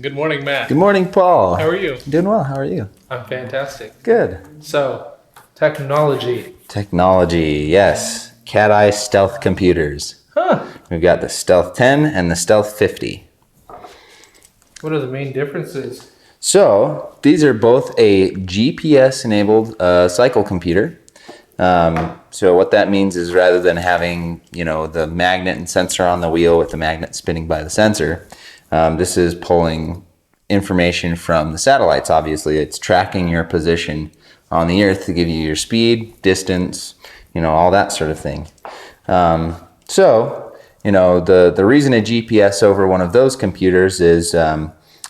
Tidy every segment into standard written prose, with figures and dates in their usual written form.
Good morning, Matt. Good morning, Paul. How are you? Doing well. How are you? I'm fantastic. Good. So, technology. Technology, yes. Cateye stealth computers. Huh. We've got the Stealth 10 and the Stealth 50. What are the main differences? So these are both a GPS-enabled cycle computer. So what that means is rather than having, the magnet and sensor on the wheel with the magnet spinning by the sensor, this is pulling information from the satellites. Obviously, it's tracking your position on the Earth to give you your speed, distance, all that sort of thing. The reason a GPS over one of those computers is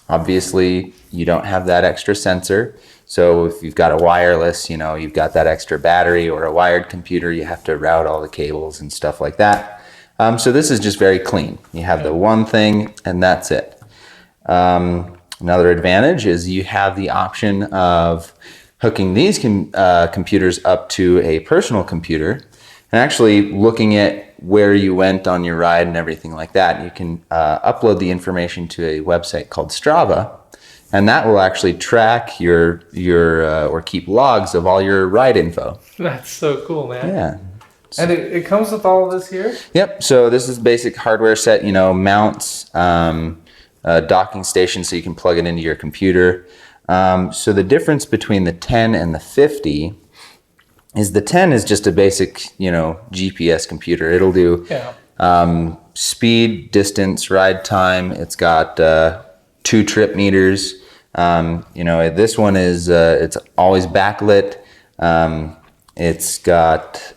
obviously you don't have that extra sensor. So if you've got a wireless, you've got that extra battery, or a wired computer, you have to route all the cables and stuff like that. So this is just very clean. You have the one thing and that's it. Another advantage is you have the option of hooking these computers up to a personal computer and actually looking at where you went on your ride and everything like that. You can upload the information to a website called Strava, and that will actually track your or keep logs of all your ride info. That's so cool, man. Yeah. And it comes with all of this here? Yep. So this is basic hardware set, mounts, docking station so you can plug it into your computer. So the difference between the 10 and the 50 is the 10 is just a basic, GPS computer. It'll do speed, distance, ride time. It's got 2 trip meters. This one is it's always backlit. It's got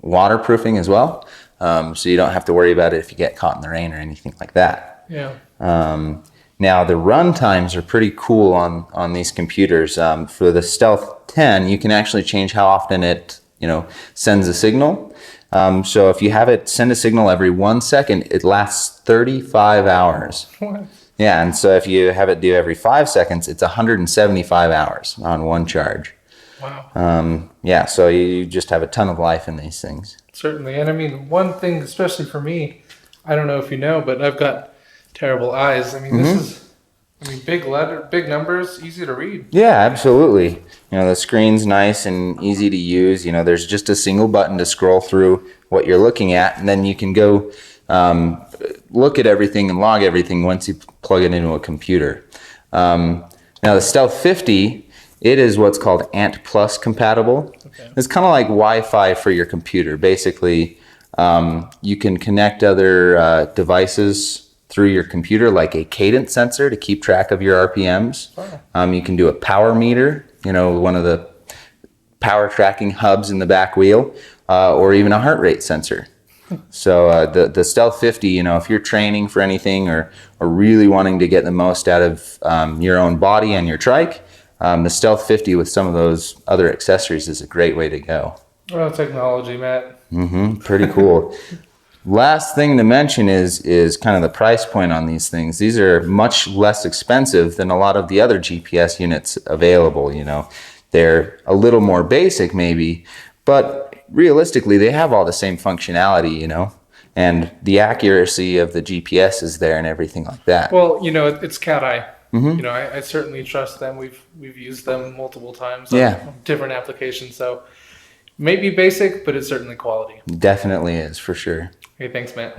waterproofing as well, so you don't have to worry about it if you get caught in the rain or anything like that. Yeah. Now the run times are pretty cool on these computers. For the Stealth 10, you can actually change how often it sends a signal. So if you have it send a signal every 1 second, it lasts 35 hours. What? Yeah, and so if you have it do every 5 seconds, it's 175 hours on one charge. Wow. So you just have a ton of life in these things. Certainly. And I mean, one thing, especially for me, I don't know if you know, but I've got terrible eyes. I mean, this is, big numbers, easy to read. Yeah, absolutely. The screen's nice and easy to use. There's just a single button to scroll through what you're looking at, and then you can go look at everything and log everything once you plug it into a computer. Now the Stealth 50, it is what's called Ant Plus compatible. Okay. It's kind of like Wi-Fi for your computer. Basically, you can connect other devices through your computer, like a cadence sensor to keep track of your RPMs. Oh. You can do a power meter, one of the power tracking hubs in the back wheel, or even a heart rate sensor. So the Stealth 50, if you're training for anything or really wanting to get the most out of your own body and your trike, the Stealth 50 with some of those other accessories is a great way to go. Well, technology, Matt. Pretty cool. Last thing to mention is kind of the price point on these things. These are much less expensive than a lot of the other GPS units available. They're a little more basic maybe, but realistically they have all the same functionality, and the accuracy of the GPS is there and everything like that. Well, it's Cateye. I certainly trust them. We've used them multiple times on different applications. So maybe basic, but it's certainly quality. Definitely is, for sure. Hey, thanks, Matt.